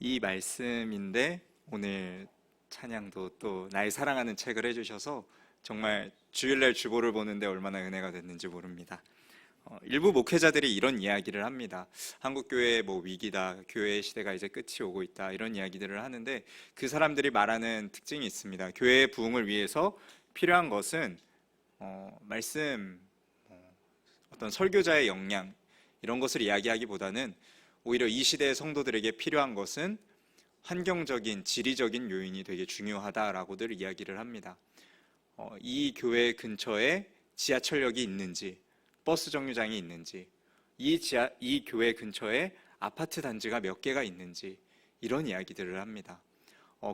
이 말씀인데 오늘 찬양도 또 나의 사랑하는 책을 해주셔서 정말 주일날 주보를 보는데 얼마나 은혜가 됐는지 모릅니다. 일부 목회자들이 이런 이야기를 합니다. 한국교회 뭐 위기다, 교회의 시대가 이제 끝이 오고 있다, 이런 이야기들을 하는데 그 사람들이 말하는 특징이 있습니다. 교회의 부흥을 위해서 필요한 것은 말씀, 어떤 설교자의 역량, 이런 것을 이야기하기보다는 오히려 이 시대의 성도들에게 필요한 것은 환경적인, 지리적인 요인이 되게 중요하다라고들 이야기를 합니다. 이 교회 근처에 지하철역이 있는지, 버스 정류장이 있는지, 이 교회 근처에 아파트 단지가 몇 개가 있는지, 이런 이야기들을 합니다.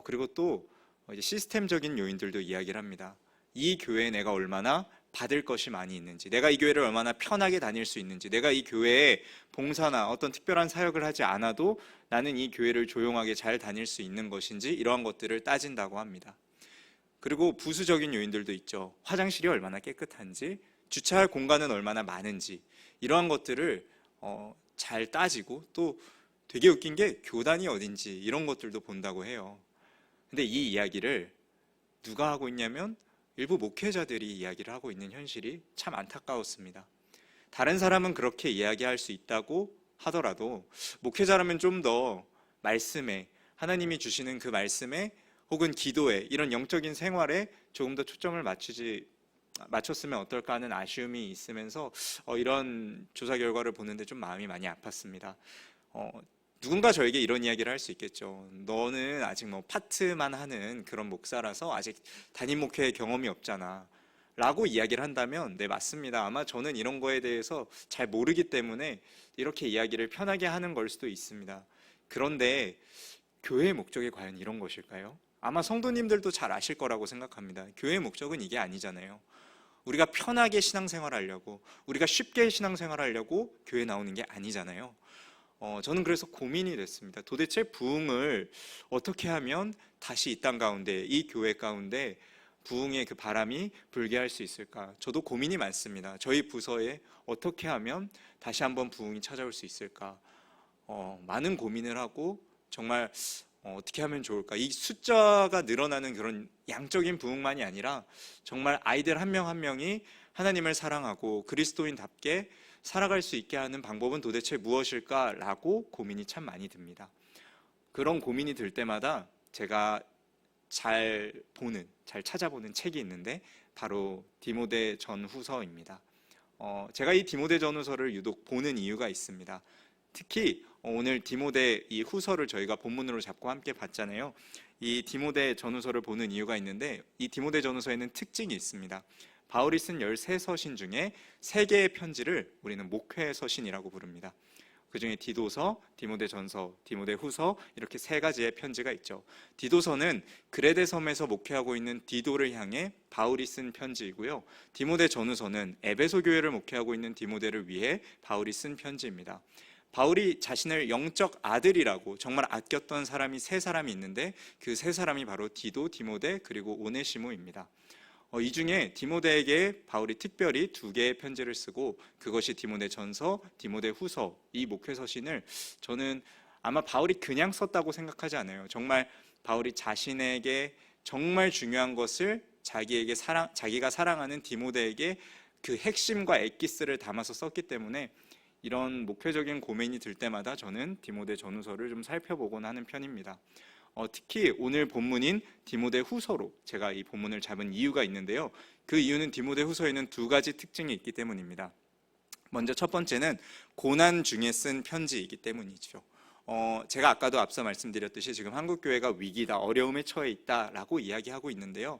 그리고 또 이제 시스템적인 요인들도 이야기를 합니다. 이 교회에 내가 얼마나 받을 것이 많이 있는지, 내가 이 교회를 얼마나 편하게 다닐 수 있는지, 내가 이 교회에 봉사나 어떤 특별한 사역을 하지 않아도 나는 이 교회를 조용하게 잘 다닐 수 있는 것인지, 이러한 것들을 따진다고 합니다. 그리고 부수적인 요인들도 있죠. 화장실이 얼마나 깨끗한지, 주차할 공간은 얼마나 많은지, 이러한 것들을 잘 따지고, 또 되게 웃긴 게 교단이 어딘지 이런 것들도 본다고 해요. 근데 이 이야기를 누가 하고 있냐면 일부 목회자들이 이야기를 하고 있는 현실이 참 안타까웠습니다. 다른 사람은 그렇게 이야기할 수 있다고 하더라도 목회자라면 좀 더 말씀에, 하나님이 주시는 그 말씀에, 혹은 기도에, 이런 영적인 생활에 조금 더 초점을 맞췄으면 어떨까 하는 아쉬움이 있으면서 이런 조사 결과를 보는데 좀 마음이 많이 아팠습니다. 누군가 저에게 이런 이야기를 할 수 있겠죠. 너는 아직 뭐 파트만 하는 그런 목사라서 아직 담임 목회 경험이 없잖아 라고 이야기를 한다면, 네, 맞습니다. 아마 저는 이런 거에 대해서 잘 모르기 때문에 이렇게 이야기를 편하게 하는 걸 수도 있습니다. 그런데 교회의 목적이 과연 이런 것일까요? 아마 성도님들도 잘 아실 거라고 생각합니다. 교회의 목적은 이게 아니잖아요. 우리가 편하게 신앙생활하려고, 우리가 쉽게 신앙생활하려고 교회 나오는 게 아니잖아요. 저는 그래서 고민이 됐습니다. 도대체 부흥을 어떻게 하면 다시 이 땅 가운데, 이 교회 가운데 부흥의 그 바람이 불게 할 수 있을까? 저도 고민이 많습니다. 저희 부서에 어떻게 하면 다시 한번 부흥이 찾아올 수 있을까? 많은 고민을 하고, 정말 어떻게 하면 좋을까? 이 숫자가 늘어나는 그런 양적인 부흥만이 아니라 정말 아이들 한 명 한 명이 하나님을 사랑하고 그리스도인답게 살아갈 수 있게 하는 방법은 도대체 무엇일까라고 고민이 참 많이 듭니다. 그런 고민이 들 때마다 제가 잘 찾아보는 책이 있는데 바로 디모데 전후서입니다. 제가 이 디모데 전후서를 유독 보는 이유가 있습니다. 특히 오늘 디모데 이 후서를 저희가 본문으로 잡고 함께 봤잖아요. 이 디모데 전후서를 보는 이유가 있는데, 이 디모데 전후서에는 특징이 있습니다. 바울이 쓴 13서신 중에 3개의 편지를 우리는 목회 서신이라고 부릅니다. 그 중에 디도서, 디모데 전서, 디모데 후서, 이렇게 3가지의 편지가 있죠. 디도서는 그레데 섬에서 목회하고 있는 디도를 향해 바울이 쓴 편지이고요. 디모데 전후서는 에베소 교회를 목회하고 있는 디모데를 위해 바울이 쓴 편지입니다. 바울이 자신을 영적 아들이라고 정말 아꼈던 사람이 3사람이 있는데, 그 3사람이 바로 디도, 디모데, 그리고 오네시모입니다. 이 중에 디모데에게 바울이 특별히 2개의 편지를 쓰고, 그것이 디모데 전서, 디모데 후서, 이 목회 서신을 저는 아마 바울이 그냥 썼다고 생각하지 않아요. 정말 바울이 자신에게 정말 중요한 것을 자기가 사랑하는 디모데에게 그 핵심과 엑기스를 담아서 썼기 때문에 이런 목회적인 고민이 들 때마다 저는 디모데 전후서를 좀 살펴보곤 하는 편입니다. 특히 오늘 본문인 디모데 후서로 제가 이 본문을 잡은 이유가 있는데요. 그 이유는 디모데 후서에는 2가지 특징이 있기 때문입니다. 먼저 첫 번째는 고난 중에 쓴 편지이기 때문이죠. 제가 아까도 앞서 말씀드렸듯이 지금 한국교회가 위기다, 어려움에 처해 있다라고 이야기하고 있는데요.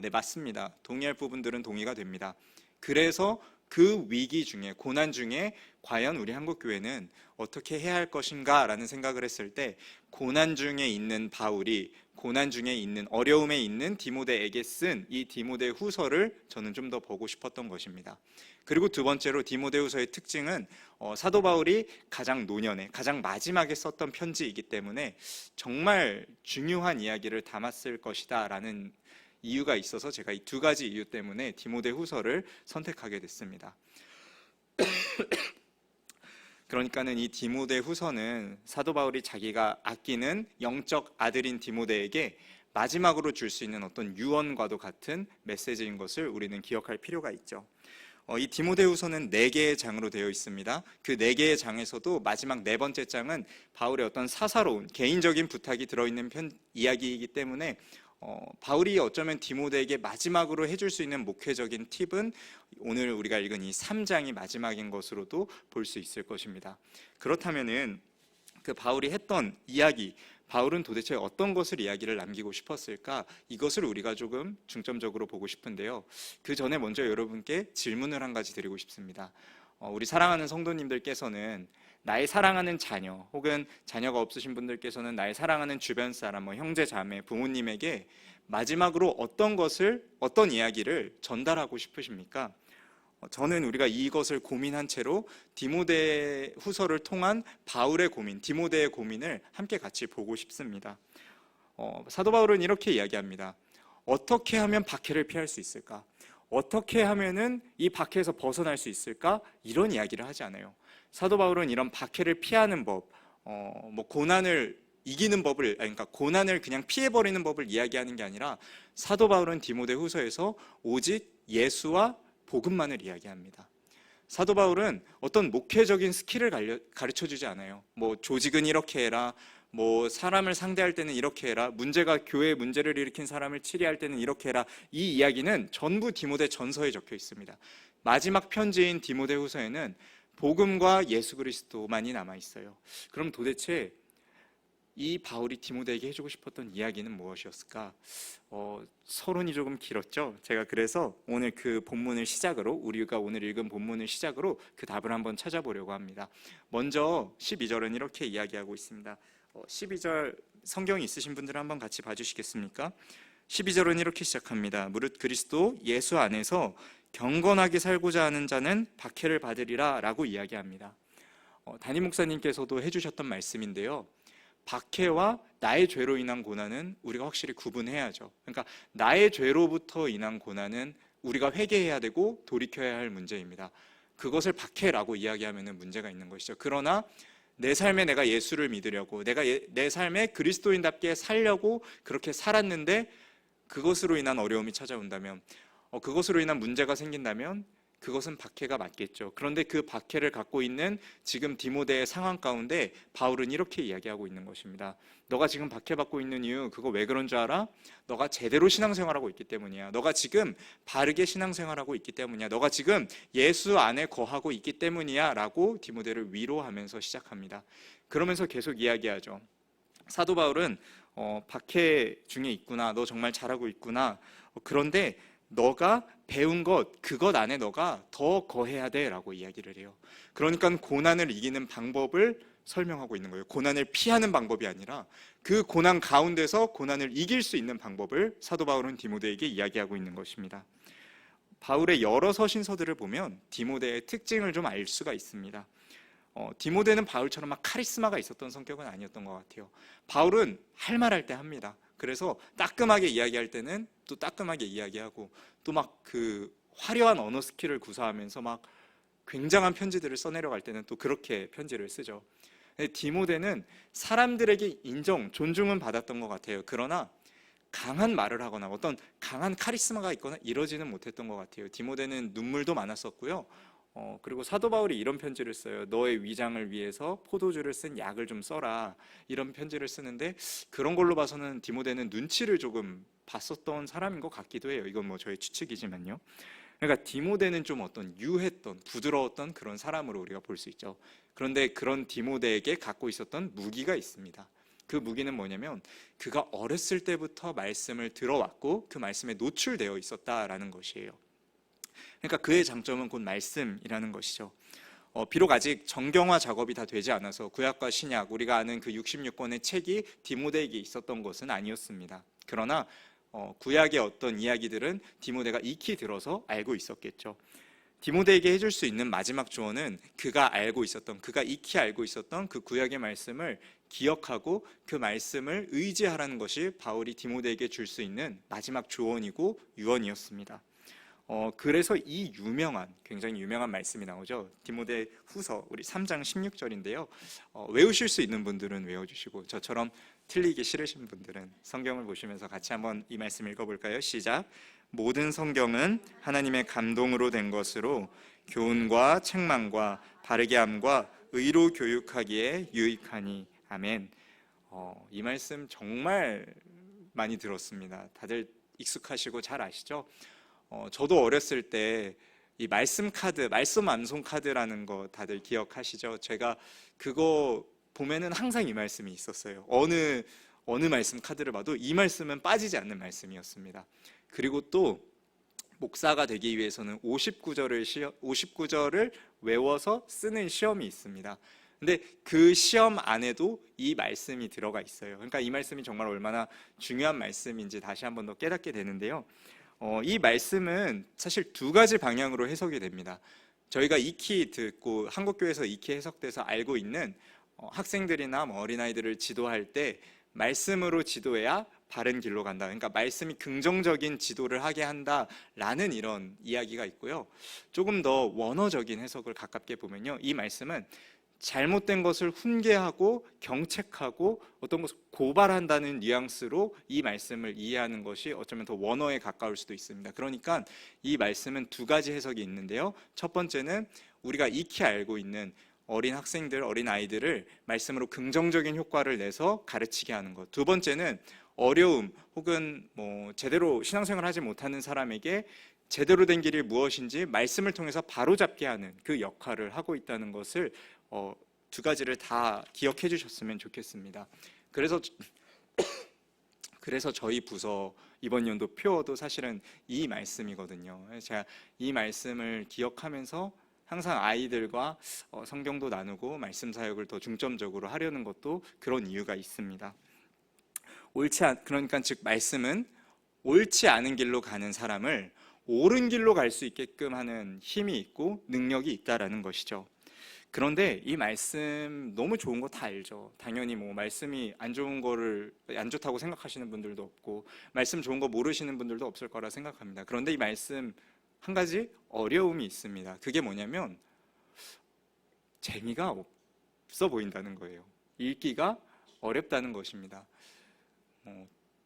네, 맞습니다. 동의할 부분들은 동의가 됩니다. 그래서 그 위기 중에, 고난 중에 과연 우리 한국교회는 어떻게 해야 할 것인가 라는 생각을 했을 때, 고난 중에 있는 바울이 고난 중에 있는, 어려움에 있는 디모데에게 쓴 이 디모데 후서를 저는 좀 더 보고 싶었던 것입니다. 그리고 2번째로 디모데 후서의 특징은 사도 바울이 가장 노년에, 가장 마지막에 썼던 편지이기 때문에 정말 중요한 이야기를 담았을 것이다 라는 이유가 있어서 제가 이 2가지 이유 때문에 디모데 후서를 선택하게 됐습니다. 그러니까는 이 디모데 후서는 사도 바울이 자기가 아끼는 영적 아들인 디모데에게 마지막으로 줄 수 있는 어떤 유언과도 같은 메시지인 것을 우리는 기억할 필요가 있죠. 이 디모데후서는 4개의 장으로 되어 있습니다. 그 4개의 장에서도 마지막 4번째 장은 바울의 어떤 사사로운 개인적인 부탁이 들어있는 이야기이기 때문에 바울이 어쩌면 디모데에게 마지막으로 해줄 수 있는 목회적인 팁은 오늘 우리가 읽은 이 3장이 마지막인 것으로도 볼 수 있을 것입니다. 그렇다면은 그 바울이 했던 이야기, 바울은 도대체 어떤 것을 이야기를 남기고 싶었을까? 이것을 우리가 조금 중점적으로 보고 싶은데요. 그 전에 먼저 여러분께 질문을 한 가지 드리고 싶습니다. 우리 사랑하는 성도님들께서는 나의 사랑하는 자녀, 혹은 자녀가 없으신 분들께서는 나의 사랑하는 주변 사람, 형제, 자매, 부모님에게 마지막으로 어떤 이야기를 전달하고 싶으십니까? 저는 우리가 이것을 고민한 채로 디모데 후서를 통한 바울의 고민, 디모데의 고민을 함께 같이 보고 싶습니다. 사도 바울은 이렇게 이야기합니다. 어떻게 하면 박해를 피할 수 있을까? 어떻게 하면은 이 박해에서 벗어날 수 있을까? 이런 이야기를 하지 않아요. 사도 바울은 이런 박해를 피하는 법, 고난을 이기는 법을, 그러니까 고난을 그냥 피해버리는 법을 이야기하는 게 아니라 사도 바울은 디모데 후서에서 오직 예수와 복음만을 이야기합니다. 사도 바울은 어떤 목회적인 스킬을 가르쳐주지 않아요. 조직은 이렇게 해라, 사람을 상대할 때는 이렇게 해라, 교회에 문제를 일으킨 사람을 치리할 때는 이렇게 해라. 이 이야기는 전부 디모데 전서에 적혀 있습니다. 마지막 편지인 디모데 후서에는 복음과 예수 그리스도만이 남아 있어요. 그럼 도대체 이 바울이 디모데에게 해주고 싶었던 이야기는 무엇이었을까? 서론이 조금 길었죠. 제가 그래서 오늘 그 본문을 시작으로, 우리가 오늘 읽은 본문을 시작으로 그 답을 한번 찾아보려고 합니다. 먼저 12절은 이렇게 이야기하고 있습니다. 12절 성경이 있으신 분들은 한번 같이 봐주시겠습니까? 12절은 이렇게 시작합니다. 무릇 그리스도 예수 안에서 경건하게 살고자 하는 자는 박해를 받으리라 라고 이야기합니다. 담임 목사님께서도 해주셨던 말씀인데요. 박해와 나의 죄로 인한 고난은 우리가 확실히 구분해야죠. 그러니까 나의 죄로부터 인한 고난은 우리가 회개해야 되고 돌이켜야 할 문제입니다. 그것을 박해라고 이야기하면 문제가 있는 것이죠. 그러나 내 삶에 내가 예수를 믿으려고, 내가 내 삶에 그리스도인답게 살려고 그렇게 살았는데 그것으로 인한 어려움이 찾아온다면, 그것으로 인한 문제가 생긴다면 그것은 박해가 맞겠죠. 그런데 그 박해를 갖고 있는 지금 디모데의 상황 가운데 바울은 이렇게 이야기하고 있는 것입니다. 너가 지금 박해받고 있는 이유, 그거 왜 그런 줄 알아? 너가 제대로 신앙생활하고 있기 때문이야. 너가 지금 바르게 신앙생활하고 있기 때문이야. 너가 지금 예수 안에 거하고 있기 때문이야 라고 디모데를 위로하면서 시작합니다. 그러면서 계속 이야기하죠. 사도 바울은 박해 중에 있구나, 너 정말 잘하고 있구나, 그런데 너가 배운 그것 안에 너가 더 거해야 돼 라고 이야기를 해요. 그러니까 고난을 이기는 방법을 설명하고 있는 거예요. 고난을 피하는 방법이 아니라 그 고난 가운데서 고난을 이길 수 있는 방법을 사도 바울은 디모데에게 이야기하고 있는 것입니다. 바울의 여러 서신서들을 보면 디모데의 특징을 좀 알 수가 있습니다. 디모데는 바울처럼 막 카리스마가 있었던 성격은 아니었던 것 같아요. 바울은 할 말 할 때 합니다. 그래서 따끔하게 이야기할 때는 또 따끔하게 이야기하고, 또 막 그 화려한 언어 스킬을 구사하면서 막 굉장한 편지들을 써내려갈 때는 또 그렇게 편지를 쓰죠. 디모데는 사람들에게 존중은 받았던 것 같아요. 그러나 강한 말을 하거나 어떤 강한 카리스마가 있거나 이러지는 못했던 것 같아요. 디모데는 눈물도 많았었고요. 그리고 사도 바울이 이런 편지를 써요. 너의 위장을 위해서 포도주를 쓴 약을 좀 써라, 이런 편지를 쓰는데, 그런 걸로 봐서는 디모데는 눈치를 조금 봤었던 사람인 것 같기도 해요. 이건 저의 추측이지만요. 그러니까 디모데는 좀 어떤 유했던, 부드러웠던 그런 사람으로 우리가 볼 수 있죠. 그런데 그런 디모데에게 갖고 있었던 무기가 있습니다. 그 무기는 뭐냐면 그가 어렸을 때부터 말씀을 들어왔고 그 말씀에 노출되어 있었다라는 것이에요. 그러니까 그의 장점은 곧 말씀이라는 것이죠. 비록 아직 정경화 작업이 다 되지 않아서 구약과 신약, 우리가 아는 그 66권의 책이 디모데에게 있었던 것은 아니었습니다. 그러나 구약의 어떤 이야기들은 디모데가 익히 들어서 알고 있었겠죠. 디모데에게 해줄 수 있는 마지막 조언은 그가 익히 알고 있었던 그 구약의 말씀을 기억하고 그 말씀을 의지하라는 것이 바울이 디모데에게 줄 수 있는 마지막 조언이고 유언이었습니다. 그래서 이 굉장히 유명한 말씀이 나오죠. 디모데 후서 우리 3장 16절인데요. 외우실 수 있는 분들은 외워주시고, 저처럼 틀리기 싫으신 분들은 성경을 보시면서 같이 한번 이 말씀 읽어볼까요? 시작. 모든 성경은 하나님의 감동으로 된 것으로 교훈과 책망과 바르게 함과 의로 교육하기에 유익하니. 아멘. 이 말씀 정말 많이 들었습니다. 다들 익숙하시고 잘 아시죠? 저도 어렸을 때 이 말씀 카드, 말씀 암송 카드라는 거 다들 기억하시죠? 제가 그거 보면은 항상 이 말씀이 있었어요. 어느 말씀 카드를 봐도 이 말씀은 빠지지 않는 말씀이었습니다. 그리고 또 목사가 되기 위해서는 59절을 외워서 쓰는 시험이 있습니다. 근데 그 시험 안에도 이 말씀이 들어가 있어요. 그러니까 이 말씀이 정말 얼마나 중요한 말씀인지 다시 한번 더 깨닫게 되는데요. 이 말씀은 사실 두 가지 방향으로 해석이 됩니다. 저희가 익히 듣고 한국교회에서 익히 해석돼서 알고 있는 학생들이나 어린아이들을 지도할 때 말씀으로 지도해야 바른 길로 간다. 그러니까 말씀이 긍정적인 지도를 하게 한다라는 이런 이야기가 있고요. 조금 더 원어적인 해석을 가깝게 보면요, 이 말씀은 잘못된 것을 훈계하고 경책하고 어떤 것을 고발한다는 뉘앙스로 이 말씀을 이해하는 것이 어쩌면 더 원어에 가까울 수도 있습니다. 그러니까 이 말씀은 두 가지 해석이 있는데요. 첫 번째는 우리가 익히 알고 있는 어린 학생들, 어린 아이들을 말씀으로 긍정적인 효과를 내서 가르치게 하는 것. 두 번째는 어려움 혹은 제대로 신앙생활을 하지 못하는 사람에게 제대로 된 길이 무엇인지 말씀을 통해서 바로잡게 하는 그 역할을 하고 있다는 것을 두 가지를 다 기억해 주셨으면 좋겠습니다. 그래서 저희 부서 이번 연도 표어도 사실은 이 말씀이거든요. 제가 이 말씀을 기억하면서 항상 아이들과 성경도 나누고 말씀 사역을 더 중점적으로 하려는 것도 그런 이유가 있습니다. 그러니까 즉 말씀은 옳지 않은 길로 가는 사람을 옳은 길로 갈 수 있게끔 하는 힘이 있고 능력이 있다라는 것이죠. 그런데 이 말씀 너무 좋은 거 다 알죠. 당연히 말씀이 안 좋다고 생각하시는 분들도 없고 말씀 좋은 거 모르시는 분들도 없을 거라 생각합니다. 그런데 이 말씀 한 가지 어려움이 있습니다. 그게 뭐냐면 재미가 없어 보인다는 거예요. 읽기가 어렵다는 것입니다.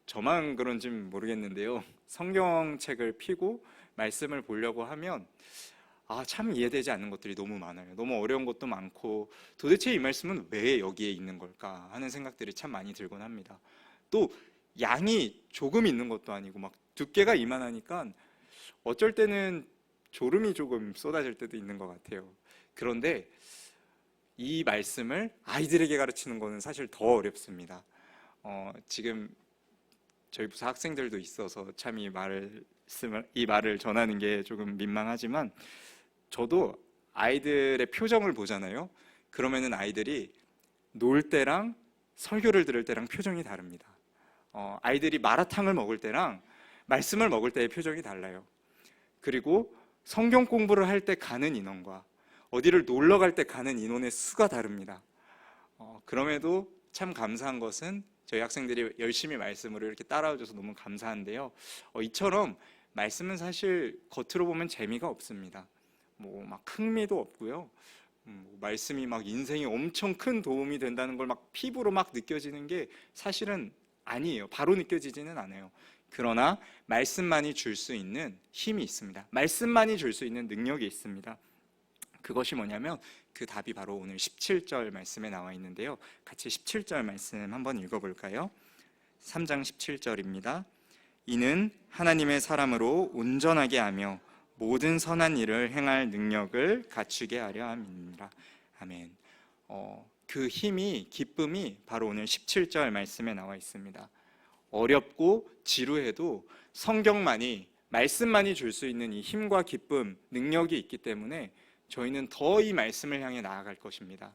저만 그런지는 모르겠는데요. 성경책을 펴고 말씀을 보려고 하면 참 이해되지 않는 것들이 너무 많아요. 너무 어려운 것도 많고 도대체 이 말씀은 왜 여기에 있는 걸까 하는 생각들이 참 많이 들곤 합니다. 또 양이 조금 있는 것도 아니고 막 두께가 이만하니까 어쩔 때는 졸음이 조금 쏟아질 때도 있는 것 같아요. 그런데 이 말씀을 아이들에게 가르치는 것은 사실 더 어렵습니다. 지금 저희 부서 학생들도 있어서 참 이 말을 전하는 게 조금 민망하지만 저도 아이들의 표정을 보잖아요. 그러면은 아이들이 놀 때랑 설교를 들을 때랑 표정이 다릅니다. 아이들이 마라탕을 먹을 때랑 말씀을 먹을 때의 표정이 달라요. 그리고 성경 공부를 할 때 가는 인원과 어디를 놀러 갈 때 가는 인원의 수가 다릅니다. 그럼에도 참 감사한 것은 저희 학생들이 열심히 말씀으로 이렇게 따라와줘서 너무 감사한데요. 이처럼 말씀은 사실 겉으로 보면 재미가 없습니다. 막 흥미도 없고요. 말씀이 막 인생에 엄청 큰 도움이 된다는 걸 막 피부로 막 느껴지는 게 사실은 아니에요. 바로 느껴지지는 않아요. 그러나 말씀만이 줄 수 있는 힘이 있습니다. 말씀만이 줄 수 있는 능력이 있습니다. 그것이 뭐냐면 그 답이 바로 오늘 17절 말씀에 나와 있는데요. 같이 17절 말씀 한번 읽어볼까요? 3장 17절입니다. 이는 하나님의 사람으로 온전하게 하며 모든 선한 일을 행할 능력을 갖추게 하려 함이니라. 아멘. 그 힘이, 기쁨이 바로 오늘 17절 말씀에 나와 있습니다. 어렵고 지루해도 성경만이, 말씀만이 줄 수 있는 이 힘과 기쁨, 능력이 있기 때문에 저희는 더 이 말씀을 향해 나아갈 것입니다.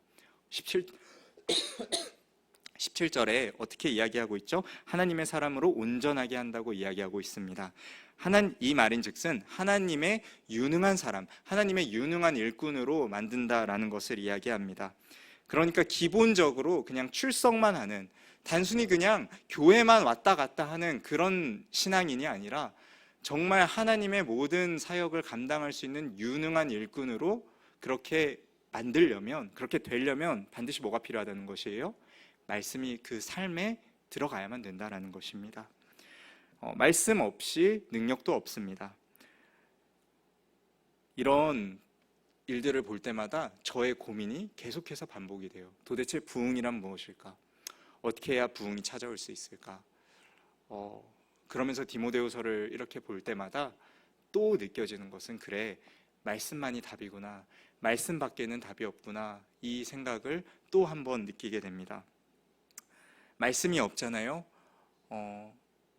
17절에 어떻게 이야기하고 있죠? 하나님의 사람으로 온전하게 한다고 이야기하고 있습니다. 이 말인즉슨 하나님의 유능한 사람, 하나님의 유능한 일꾼으로 만든다라는 것을 이야기합니다. 그러니까 기본적으로 그냥 출석만 하는, 단순히 그냥 교회만 왔다 갔다 하는 그런 신앙인이 아니라 정말 하나님의 모든 사역을 감당할 수 있는 유능한 일꾼으로 그렇게 만들려면, 그렇게 되려면 반드시 뭐가 필요하다는 것이에요? 말씀이 그 삶에 들어가야만 된다라는 것입니다. 말씀 없이 능력도 없습니다. 이런 일들을 볼 때마다 저의 고민이 계속해서 반복이 돼요. 도대체 부흥이란 무엇일까? 어떻게 해야 부흥이 찾아올 수 있을까? 그러면서 디모데후서를 이렇게 볼 때마다 또 느껴지는 것은, 그래, 말씀만이 답이구나, 말씀 밖에는 답이 없구나, 이 생각을 또 한 번 느끼게 됩니다. 말씀이 없잖아요.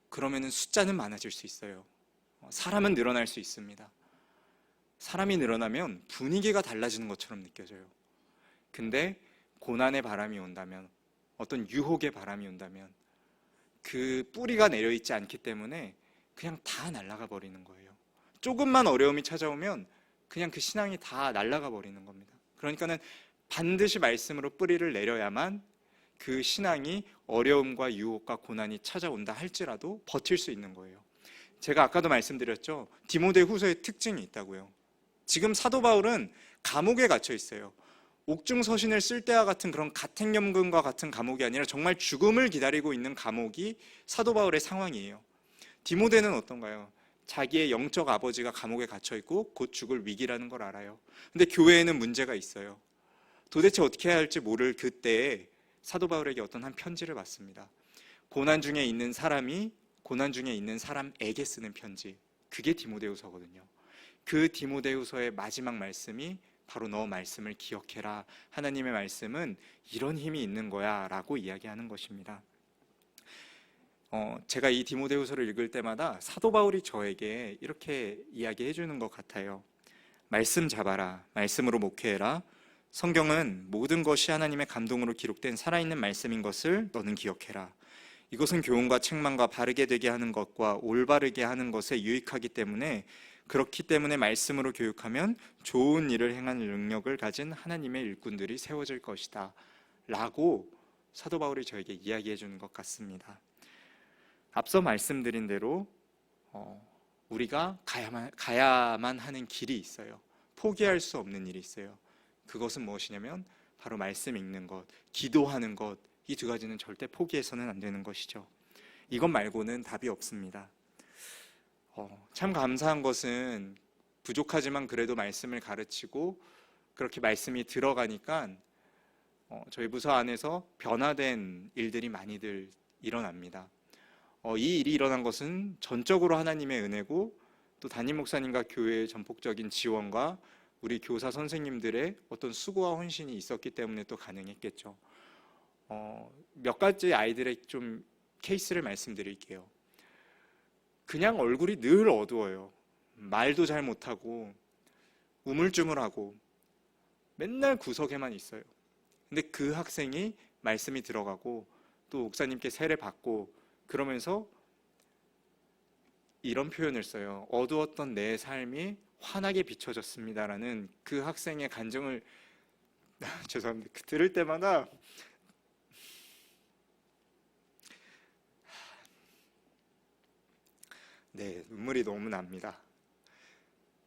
그러면은 숫자는 많아질 수 있어요. 사람은 늘어날 수 있습니다. 사람이 늘어나면 분위기가 달라지는 것처럼 느껴져요. 근데 고난의 바람이 온다면, 어떤 유혹의 바람이 온다면 그 뿌리가 내려있지 않기 때문에 그냥 다 날아가 버리는 거예요. 조금만 어려움이 찾아오면 그냥 그 신앙이 다 날아가 버리는 겁니다. 그러니까는 반드시 말씀으로 뿌리를 내려야만 그 신앙이 어려움과 유혹과 고난이 찾아온다 할지라도 버틸 수 있는 거예요. 제가 아까도 말씀드렸죠. 디모데후서의 특징이 있다고요. 지금 사도 바울은 감옥에 갇혀 있어요. 옥중서신을 쓸 때와 같은 그런 가택연금과 같은 감옥이 아니라 정말 죽음을 기다리고 있는 감옥이 사도 바울의 상황이에요. 디모데는 어떤가요? 자기의 영적 아버지가 감옥에 갇혀 있고 곧 죽을 위기라는 걸 알아요. 근데 교회에는 문제가 있어요. 도대체 어떻게 해야 할지 모를 그때에 사도 바울에게 어떤 한 편지를 받습니다. 고난 중에 있는 사람이 고난 중에 있는 사람에게 쓰는 편지, 그게 디모데후서거든요. 그 디모데후서의 마지막 말씀이 바로 너 말씀을 기억해라, 하나님의 말씀은 이런 힘이 있는 거야 라고 이야기하는 것입니다. 제가 이 디모데후서를 읽을 때마다 사도 바울이 저에게 이렇게 이야기해 주는 것 같아요. 말씀 잡아라, 말씀으로 목회해라. 성경은 모든 것이 하나님의 감동으로 기록된 살아있는 말씀인 것을 너는 기억해라. 이것은 교훈과 책망과 바르게 되게 하는 것과 올바르게 하는 것에 유익하기 때문에, 그렇기 때문에 말씀으로 교육하면 좋은 일을 행하는 능력을 가진 하나님의 일꾼들이 세워질 것이다 라고 사도 바울이 저에게 이야기해 주는 것 같습니다. 앞서 말씀드린 대로 우리가 가야만 하는 길이 있어요. 포기할 수 없는 일이 있어요. 그것은 무엇이냐면 바로 말씀 읽는 것, 기도하는 것, 이 두 가지는 절대 포기해서는 안 되는 것이죠. 이것 말고는 답이 없습니다. 참 감사한 것은 부족하지만 그래도 말씀을 가르치고 그렇게 말씀이 들어가니까 저희 부서 안에서 변화된 일들이 많이들 일어납니다. 이 일이 일어난 것은 전적으로 하나님의 은혜고, 또 담임 목사님과 교회의 전폭적인 지원과 우리 교사 선생님들의 어떤 수고와 헌신이 있었기 때문에 또 가능했겠죠. 몇 가지 아이들의 좀 케이스를 말씀드릴게요. 그냥 얼굴이 늘 어두워요. 말도 잘 못하고 우물쭈물하고 맨날 구석에만 있어요. 근데 그 학생이 말씀이 들어가고 또 목사님께 세례 받고 그러면서 이런 표현을 써요. 어두웠던 내 삶이 환하게 비춰졌습니다라는 그 학생의 간증을 죄송합니다. 들을 때마다 눈물이 너무 납니다.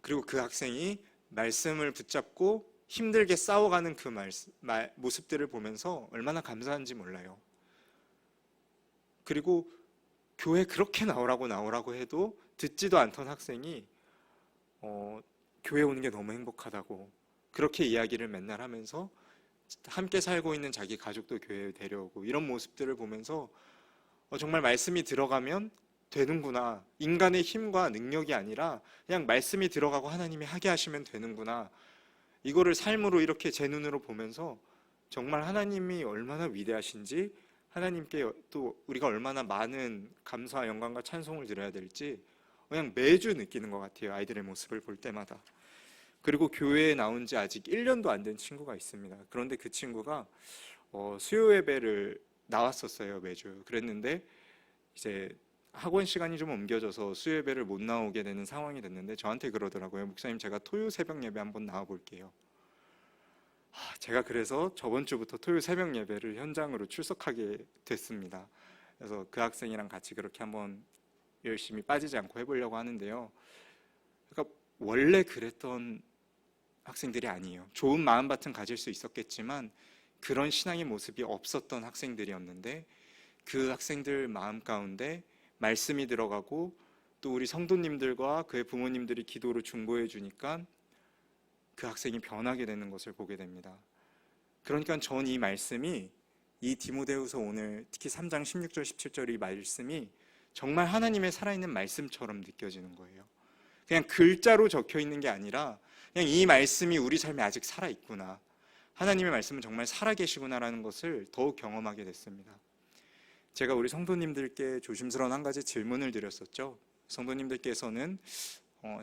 그리고 그 학생이 말씀을 붙잡고 힘들게 싸워가는 그 모습들을 보면서 얼마나 감사한지 몰라요. 그리고 교회 그렇게 나오라고 해도 듣지도 않던 학생이 교회 오는 게 너무 행복하다고 그렇게 이야기를 맨날 하면서 함께 살고 있는 자기 가족도 교회에 데려오고, 이런 모습들을 보면서 정말 말씀이 들어가면 되는구나, 인간의 힘과 능력이 아니라 그냥 말씀이 들어가고 하나님이 하게 하시면 되는구나, 이거를 삶으로 이렇게 제 눈으로 보면서 정말 하나님이 얼마나 위대하신지, 하나님께 또 우리가 얼마나 많은 감사와 영광과 찬송을 드려야 될지 그냥 매주 느끼는 것 같아요. 아이들의 모습을 볼 때마다. 그리고 교회에 나온 지 아직 1년도 안 된 친구가 있습니다. 그런데 그 친구가 수요 예배를 나왔었어요. 매주. 그랬는데 이제 학원 시간이 좀 옮겨져서 수요 예배를 못 나오게 되는 상황이 됐는데 저한테 그러더라고요. 목사님, 제가 토요 새벽 예배 한번 나와 볼게요. 제가 그래서 저번 주부터 토요 새벽 예배를 현장으로 출석하게 됐습니다. 그래서 그 학생이랑 같이 그렇게 한번 열심히 빠지지 않고 해보려고 하는데요. 그러니까 원래 그랬던 학생들이 아니에요. 좋은 마음밭은 가질 수 있었겠지만 그런 신앙의 모습이 없었던 학생들이었는데, 그 학생들 마음 가운데 말씀이 들어가고 또 우리 성도님들과 그의 부모님들이 기도로 중보해 주니까 그 학생이 변하게 되는 것을 보게 됩니다. 그러니까 전 이 말씀이, 이 디모데후서 오늘 특히 3장 16절 17절 이 말씀이 정말 하나님의 살아있는 말씀처럼 느껴지는 거예요. 그냥 글자로 적혀 있는 게 아니라 그냥 이 말씀이 우리 삶에 아직 살아있구나, 하나님의 말씀은 정말 살아계시구나라는 것을 더욱 경험하게 됐습니다. 제가 우리 성도님들께 조심스러운 한 가지 질문을 드렸었죠. 성도님들께서는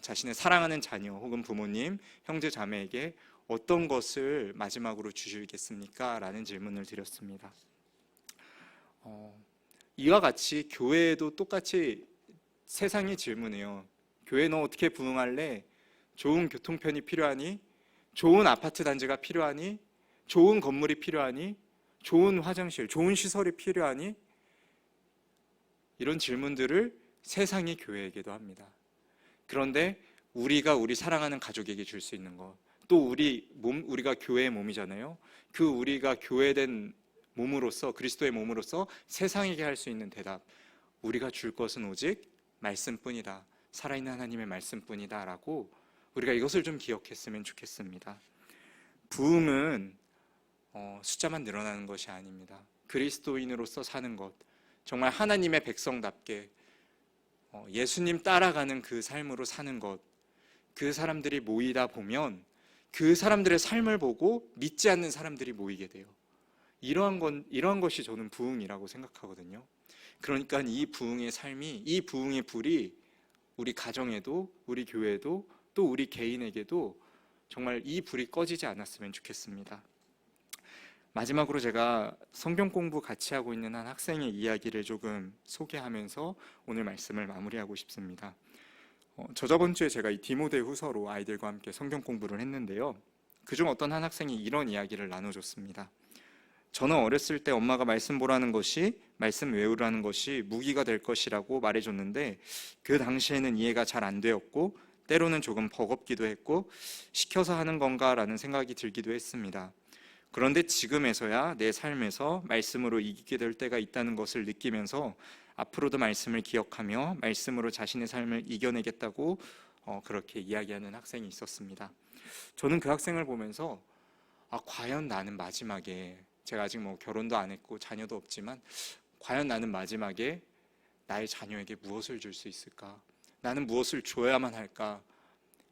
자신의 사랑하는 자녀 혹은 부모님, 형제 자매에게 어떤 것을 마지막으로 주시겠습니까? 라는 질문을 드렸습니다. 이와 같이 교회에도 똑같이 세상이 질문해요. 교회 너 어떻게 부흥할래? 좋은 교통편이 필요하니? 좋은 아파트 단지가 필요하니? 좋은 건물이 필요하니? 좋은 화장실, 좋은 시설이 필요하니? 이런 질문들을 세상이 교회에게도 합니다. 그런데 우리가 우리 사랑하는 가족에게 줄 수 있는 것, 또 우리가 교회의 몸이잖아요. 그 우리가 교회된 몸으로서, 그리스도의 몸으로서 세상에게 할 수 있는 대답, 우리가 줄 것은 오직 말씀뿐이다, 살아있는 하나님의 말씀뿐이다 라고 우리가 이것을 좀 기억했으면 좋겠습니다. 부흥은 숫자만 늘어나는 것이 아닙니다. 그리스도인으로서 사는 것, 정말 하나님의 백성답게 예수님 따라가는 그 삶으로 사는 것, 그 사람들이 모이다 보면 그 사람들의 삶을 보고 믿지 않는 사람들이 모이게 돼요. 이러한 것이 저는 부흥이라고 생각하거든요. 그러니까 이 부흥의 삶이, 이 부흥의 불이 우리 가정에도, 우리 교회에도, 또 우리 개인에게도 정말 이 불이 꺼지지 않았으면 좋겠습니다. 마지막으로 제가 성경 공부 같이 하고 있는 한 학생의 이야기를 조금 소개하면서 오늘 말씀을 마무리하고 싶습니다. 저번 주에 제가 이 디모데후서로 아이들과 함께 성경 공부를 했는데요. 그중 어떤 한 학생이 이런 이야기를 나눠줬습니다. 저는 어렸을 때 엄마가 말씀 보라는 것이, 말씀 외우라는 것이 무기가 될 것이라고 말해줬는데 그 당시에는 이해가 잘 안 되었고 때로는 조금 버겁기도 했고 시켜서 하는 건가라는 생각이 들기도 했습니다. 그런데 지금에서야 내 삶에서 말씀으로 이기게 될 때가 있다는 것을 느끼면서 앞으로도 말씀을 기억하며 말씀으로 자신의 삶을 이겨내겠다고 그렇게 이야기하는 학생이 있었습니다. 저는 그 학생을 보면서 과연 나는 마지막에, 제가 아직 결혼도 안 했고 자녀도 없지만 과연 나는 마지막에 나의 자녀에게 무엇을 줄 수 있을까? 나는 무엇을 줘야만 할까?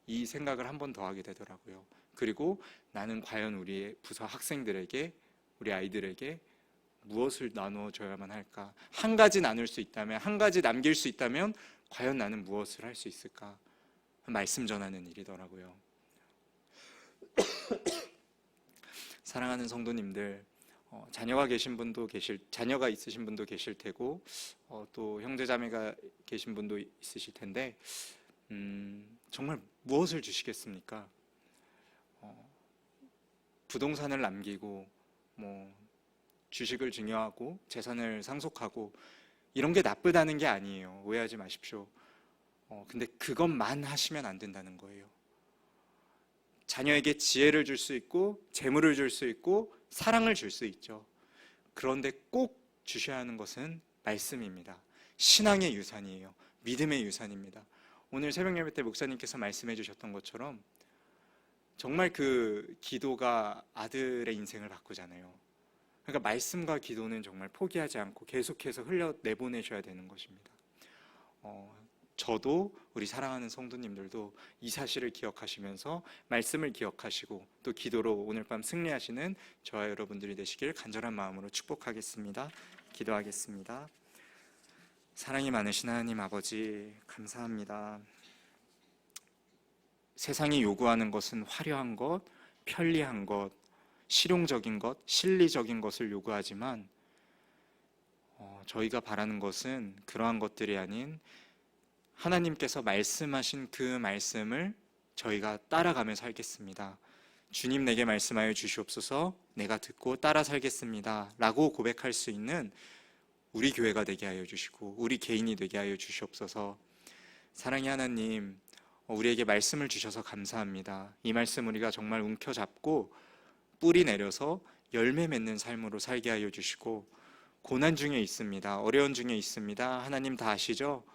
이 생각을 한 번 더 하게 되더라고요. 그리고 나는 과연 우리 부서 학생들에게, 우리 아이들에게 무엇을 나누어줘야만 할까? 한 가지 나눌 수 있다면, 한 가지 남길 수 있다면 과연 나는 무엇을 할 수 있을까? 말씀 전하는 일이더라고요. 사랑하는 성도님들, 자녀가 있으신 분도 계실 테고 또 형제자매가 계신 분도 있으실 텐데 정말 무엇을 주시겠습니까? 부동산을 남기고 주식을 증여하고 재산을 상속하고 이런 게 나쁘다는 게 아니에요. 오해하지 마십시오. 근데 그것만 하시면 안 된다는 거예요. 자녀에게 지혜를 줄 수 있고 재물을 줄 수 있고 사랑을 줄 수 있죠. 그런데 꼭 주셔야 하는 것은 말씀입니다. 신앙의 유산이에요. 믿음의 유산입니다. 오늘 새벽 예배 때 목사님께서 말씀해 주셨던 것처럼 정말 그 기도가 아들의 인생을 바꾸잖아요. 그러니까 말씀과 기도는 정말 포기하지 않고 계속해서 흘려내보내셔야 되는 것입니다. 저도 우리 사랑하는 성도님들도 이 사실을 기억하시면서 말씀을 기억하시고 또 기도로 오늘 밤 승리하시는 저와 여러분들이 되시길 간절한 마음으로 축복하겠습니다. 기도하겠습니다. 사랑이 많으신 하나님 아버지, 감사합니다. 세상이 요구하는 것은 화려한 것, 편리한 것, 실용적인 것, 실리적인 것을 요구하지만 저희가 바라는 것은 그러한 것들이 아닌 하나님께서 말씀하신 그 말씀을 저희가 따라가며 살겠습니다. 주님 내게 말씀하여 주시옵소서, 내가 듣고 따라 살겠습니다 라고 고백할 수 있는 우리 교회가 되게 하여 주시고 우리 개인이 되게 하여 주시옵소서. 사랑의 하나님, 우리에게 말씀을 주셔서 감사합니다. 이 말씀 우리가 정말 움켜잡고 뿌리 내려서 열매 맺는 삶으로 살게 하여 주시고, 고난 중에 있습니다. 어려운 중에 있습니다. 하나님 다 아시죠?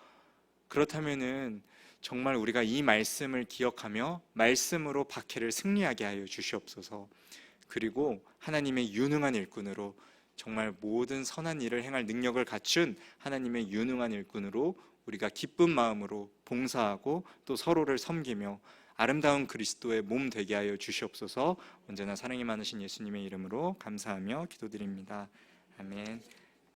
그렇다면은 정말 우리가 이 말씀을 기억하며 말씀으로 박해를 승리하게 하여 주시옵소서. 그리고 하나님의 유능한 일꾼으로, 정말 모든 선한 일을 행할 능력을 갖춘 하나님의 유능한 일꾼으로 우리가 기쁜 마음으로 봉사하고 또 서로를 섬기며 아름다운 그리스도의 몸 되게 하여 주시옵소서. 언제나 사랑이 많으신 예수님의 이름으로 감사하며 기도드립니다. 아멘.